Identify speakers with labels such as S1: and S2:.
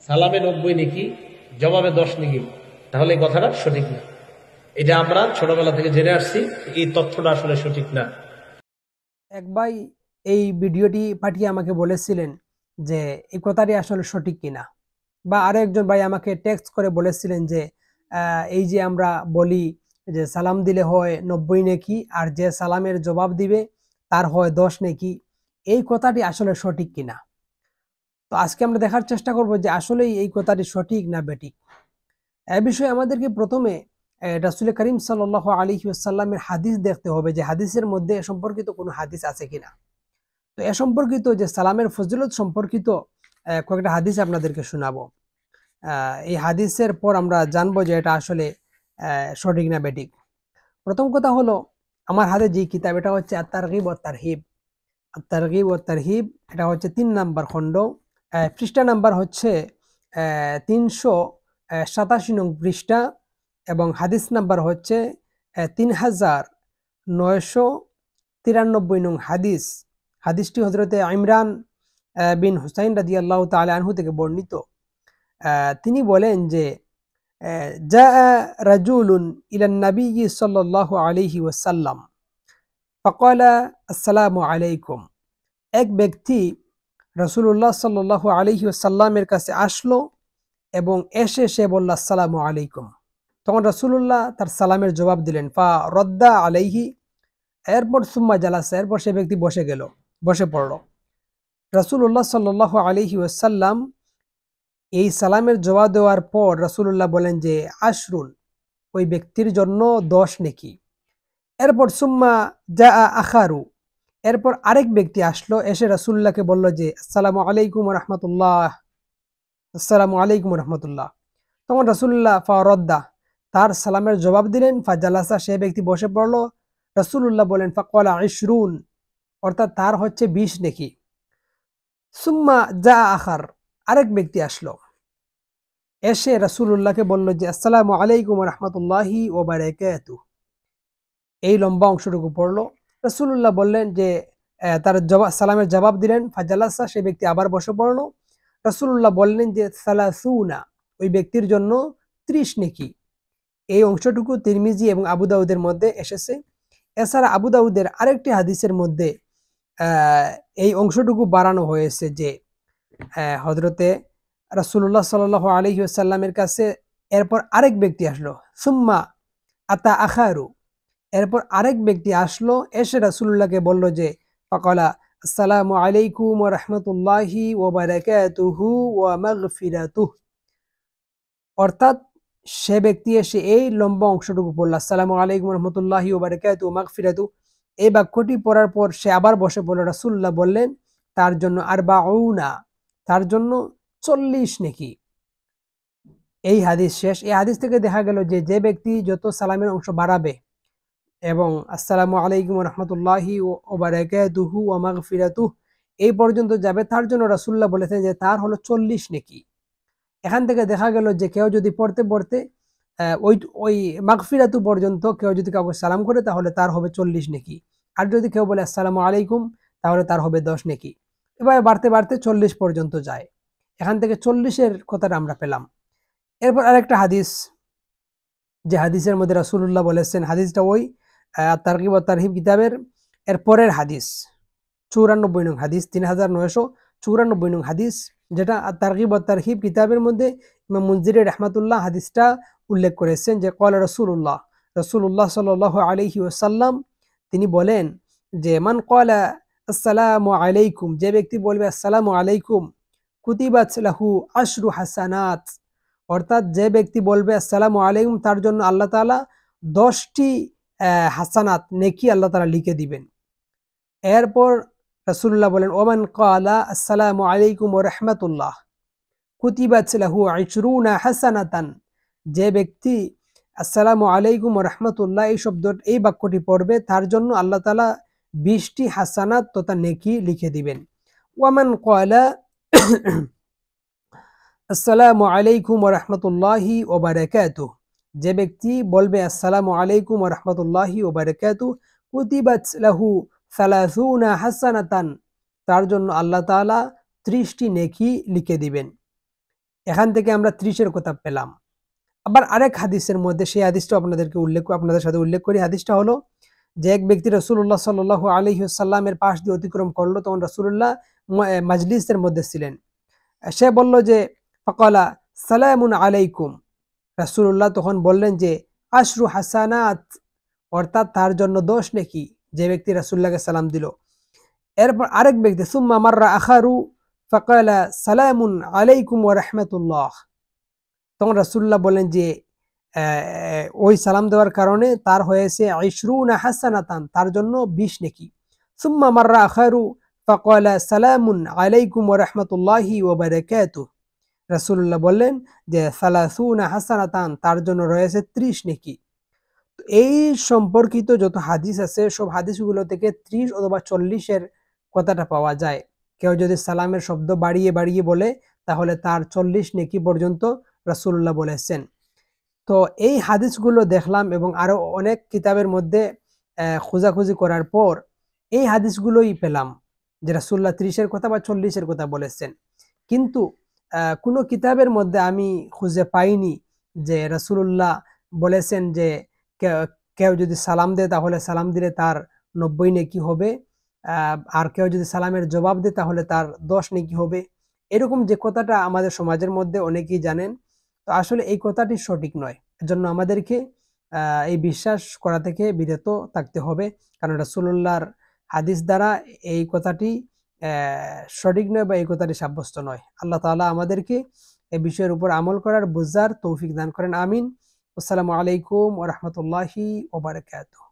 S1: সালামে 90 নেকি, জবাবে 10 নেকি, তাহলে এই কথাটা সঠিক না। এটা আমরা ছোটবেলা থেকে জেনে আসছি, এই তথ্যটা আসলে সঠিক না।
S2: এক ভাই এই ভিডিওটি পাঠিয়ে আমাকে বলেছিলেন যে এই কথাটি আসলে সঠিক কিনা, বা আরো একজন ভাই আমাকে টেক্সট করে বলেছিলেন যে এই যে আমরা বলি যে সালাম দিলে হয় 90 নেকি, আর যে সালামের জবাব দিবে তার হয় 10 নেকি, এই কথাটি আসলে সঠিক কিনা। তো আজকে আমরা দেখার চেষ্টা করব যে আসলেই এই কথাটি সঠিক না বেঠিক। এ বিষয়ে আমাদেরকে প্রথমে রাসূল করিম সাল্লাল্লাহু আলাইহি ওয়াসাল্লামের হাদিস দেখতে হবে যে হাদিসের মধ্যে এ সম্পর্কিত কোনো হাদিস আছে কিনা। তো এ সম্পর্কিত যে সালামের ফজিলত সম্পর্কিত কয়েকটা হাদিস আপনাদেরকে শোনাবো। এই হাদিসের পর আমরা জানবো যে এটা আসলে সঠিক না বেঠিক। প্রথম কথা হলো, আমার হাতে যে কিতাব এটা হচ্ছে আত-তারগিব ওয়াত তারহিব। আত-তারগিব ওয়াত তারহিব এটা হচ্ছে 3 নাম্বার খণ্ড, পৃষ্ঠা নাম্বার হচ্ছে 387 নং পৃষ্ঠা, এবং হাদিস নাম্বার হচ্ছে 3993 নং হাদিস। হাদিসটি হযরতে ইমরান বিন হুসাইন রাদিয়াল্লাহু তাআলা আনহু থেকে বর্ণিত। তিনি বলেন যে জাআ রাজুলুন ইলান নাবিয়্যি সাল্লাল্লাহু আলাইহি ওয়াসাল্লাম ফাকালা আসসালামু আলাইকুম। এক ব্যক্তি রাসূলুল্লাহ সাল্লাল্লাহু আলাইহি ওয়াসাল্লামের কাছে আসলো এবং এসে সে বলল আসসালামু আলাইকুম। তখন রাসূলুল্লাহ তার সালামের জবাব দিলেন, ফা রদ্দা আলাইহি, এরপর সুম্মা জালাসা, এরপর সে ব্যক্তি বসে পড়ল। রাসূলুল্লাহ সাল্লাল্লাহু আলাইহি ওয়াসাল্লাম এই সালামের জবাব দেওয়ার পর রাসূলুল্লাহ বলেন যে আশরুন, ওই ব্যক্তির জন্য 10 নেকি। এরপর সুম্মা জাআ আখারু, এরপর আরেক ব্যক্তি আসলো, এসে রাসূলুল্লাহকে বলল যে আসসালামু আলাইকুম ওয়া রাহমাতুল্লাহ, আসসালামু আলাইকুম ওয়া রাহমাতুল্লাহ। তখন রাসূলুল্লাহ ফারাদ্দা, তার সালামের জবাব দিলেন, ফাজালাসা, সে ব্যক্তি বসে পড়ল। রাসূলুল্লাহ বলেন ফাকালা ইশরুন, অর্থাৎ তার হচ্ছে 20 নেকি। সুম্মা জাআ আখার, আরেক ব্যক্তি আসলো, এসে রাসূলুল্লাহকে বলল যে আসসালামু আলাইকুম ওয়া রাহমাতুল্লাহি ওয়া বারাকাতুহু, এই লম্বা অংশটুকু পড়লো। রাসূলুল্লাহ বললেন যে তার সালামের জবাব দিলেন, ফাজালাসা, সে ব্যক্তি আবার বসে পড়লো। রাসূলুল্লাহ বললেন যে সালাসুনা, ওই ব্যক্তির জন্য 30 নেকি। এই অংশটুকু তিরমিজি এবং আবু দাউদের মধ্যে এসেছে। এছাড়া আবু দাউদের আরেকটি হাদিসের মধ্যে এই অংশটুকু বাড়ানো হয়েছে যে হযরতে রাসূলুল্লাহ সাল্লাল্লাহু আলাইহি ওয়াসাল্লামের কাছে এরপর আরেক ব্যক্তি আসলো, সুম্মা আতা আখারু, এরপর আরেক ব্যক্তি আসলো, এসে রাসূলুল্লাহকে বলল যে ফাকালা আসসালামু আলাইকুম ওয়া রাহমাতুল্লাহি ওয়া বারাকাতুহু ওয়া মাগফিরাতুহু, অর্থাৎ সে ব্যক্তি এসে এই লম্বা অংশটুকু পড়ল, আসসালামু আলাইকুম ওয়া রাহমাতুল্লাহি ওয়া বারাকাতুহু ওয়া মাগফিরাতুহু। এই বাক্যটি পড়ার পর সে আবার বসে পড়ল। রাসূলুল্লাহ বললেন তার জন্য আরবাউনা, তার জন্য 40 নেকি। এই হাদিস শেষ। এই হাদিস থেকে দেখা গেল যে যে ব্যক্তি যত সালামের অংশ বাড়াবে এবং আসসালামু আলাইকুম ওয়া রাহমাতুল্লাহি ওয়া বারাকাতুহু ওয়া মাগফিরাতুহু এই পর্যন্ত যাবে, তার জন্য রাসূলুল্লাহ বলেছেন যে তার হলো 40 নেকি। এখান থেকে দেখা গেল যে কেউ যদি পড়তে পড়তে ওই ওই মাগফিরাতু পর্যন্ত কেউ যদি কাউকে সালাম করে তাহলে তার হবে 40 নেকি, আর যদি কেউ বলে আসসালামু আলাইকুম তাহলে তার হবে 10 নেকি। এভাবে বাড়তে বাড়তে 40 পর্যন্ত যায়। এখান থেকে 40-এর কথাটা আমরা পেলাম। এরপর আরেকটা হাদিস, যে হাদিসের মধ্যে রাসূলুল্লাহ বলেছেন, হাদিসটা ওই তারগিব ওয়াত তারহিব কিতাবের এর পরের হাদিস, 94 নং হাদিস, 3994 নং হাদিস, যেটা তারগিব ওয়াত তারহিব কিতাবের মধ্যে ইমাম মুনজিরি রাহমাতুল্লাহ হাদিসটা উল্লেখ করেছেন যে ক্বালা রাসূলুল্লাহ সাল্লাল্লাহু আলাইহি ওয়াসাল্লাম, তিনি বলেন যে মান ক্বালা আসসালামু আলাইকুম, যে ব্যক্তি বলবে আসসালামু আলাইকুম, কুতিবাত লাহু আশরু হাসানাত, অর্থাৎ যে ব্যক্তি বলবে আসসালামু আলাইকুম তার জন্য আল্লাহ তাআলা 10টি হাসানাত নেকি আল্লাহ তাআলা লিখে দিবেন। এরপর রাসূলুল্লাহ বলেন ওমান ক্বালা আসসালামু আলাইকুম ওয়া রাহমাতুল্লাহ কুতিবাত লাহু 20 হাসানাতান, যে ব্যক্তি আসসালামু আলাইকুম ওয়া রাহমাতুল্লাহ এই বাক্যটি পড়বে তার জন্য আল্লাহ তাআলা 20টি হাসানাত তথা নেকি লিখে দিবেন। ওয়ামান ক্বালা আসসালামু আলাইকুম ওয়া রাহমাতুল্লাহি ওয়া বারাকাতুহু, যে ব্যক্তি বলবে আসসালামু আলাইকুম ওয়া রাহমাতুল্লাহি ওয়া বারাকাতুহু কুতিবাত লাহু 30 হাসানাতান, তার জন্য আল্লাহ তাআলা 30টি নেকি লিখে দিবেন। এখান থেকে আমরা 30-এর কথা পেলাম। আবার আরেক হাদিসের মধ্যে, সেই হাদিসটা আপনাদের সাথে উল্লেখ করি। হাদিসটা হলো যে এক ব্যক্তি রাসূলুল্লাহ সাল্লাল্লাহু আলাইহি ওয়াসাল্লামের পাশ দিয়ে অতিক্রম করলো, তখন রাসূলুল্লাহ মাজলিসের মধ্যে ছিলেন। সে বলল যে ফাকালা সালামুন আলাইকুম। রাসূলুল্লাহ তখন বললেন যে আশরু হাসানাত, অর্থাৎ তার জন্য 10 নেকি, যে ব্যক্তি রাসূলুল্লাহকে সালাম দিল। এরপর আরেক ব্যক্তি সুম্মা মাররা আখারু ফাকালা সালামুন আলাইকুম ওয়া রাহমাতুল্লাহ। তখন রাসূলুল্লাহ বলেন যে ওই সালাম দেওয়ার কারণে তার হয়েছে 20 হাসানাতান, তার জন্য 20 নেকি। সুম্মা মাররা আখারু ফাকালা সালামুন আলাইকুম ওয়া রাহমাতুল্লাহি ওয়া বারাকাতুহু। রাসূলুল্লাহ বললেন যে 30 হাসানাতান, তার জন্য রয়েছে 30 নেকি। এই সম্পর্কিত যত হাদিস আছে সব হাদিসগুলো থেকে 30 অথবা 40-এর কথাটা পাওয়া যায়। কেউ যদি সালামের শব্দ বাড়িয়ে বাড়িয়ে বলে তাহলে তার 40 নেকি পর্যন্ত রাসূলুল্লাহ বলেছেন। তো এই হাদিসগুলো দেখলাম এবং আরো অনেক কিতাবের মধ্যে খোঁজাখুঁজি করার পর এই হাদিসগুলোই পেলাম যে রাসূলুল্লাহ 30-এর কথা বা 40-এর কথা বলেছেন। কিন্তু কোনো কিতাবের মধ্যে আমি খুঁজে পাইনি যে রাসূলুল্লাহ বলেছেন যে কেউ যদি সালাম দেয় তাহলে সালাম দিলে তার 90 নেকি হবে, আর কেউ যদি সালামের জবাব দেয় তাহলে তার 10 নেকি হবে। এরকম যে কথাটা আমাদের সমাজের মধ্যে অনেকেই জানেন, তো আসলে এই কথাটি সঠিক নয়। এজন্য আমাদেরকে এই বিশ্বাস করা থেকে বিরত থাকতে হবে, কারণ রাসূলুল্লাহর হাদিস দ্বারা এই কথাটি সঠিক নয় বা এই কথাটি সাব্যস্ত নয়। আল্লাহ তাআলা আমাদেরকে এই বিষয়ের উপর আমল করার বুঝার তৌফিক দান করেন। আমিন। আসসালামু আলাইকুম ওয়া রাহমাতুল্লাহি ওয়া বারাকাতুহু।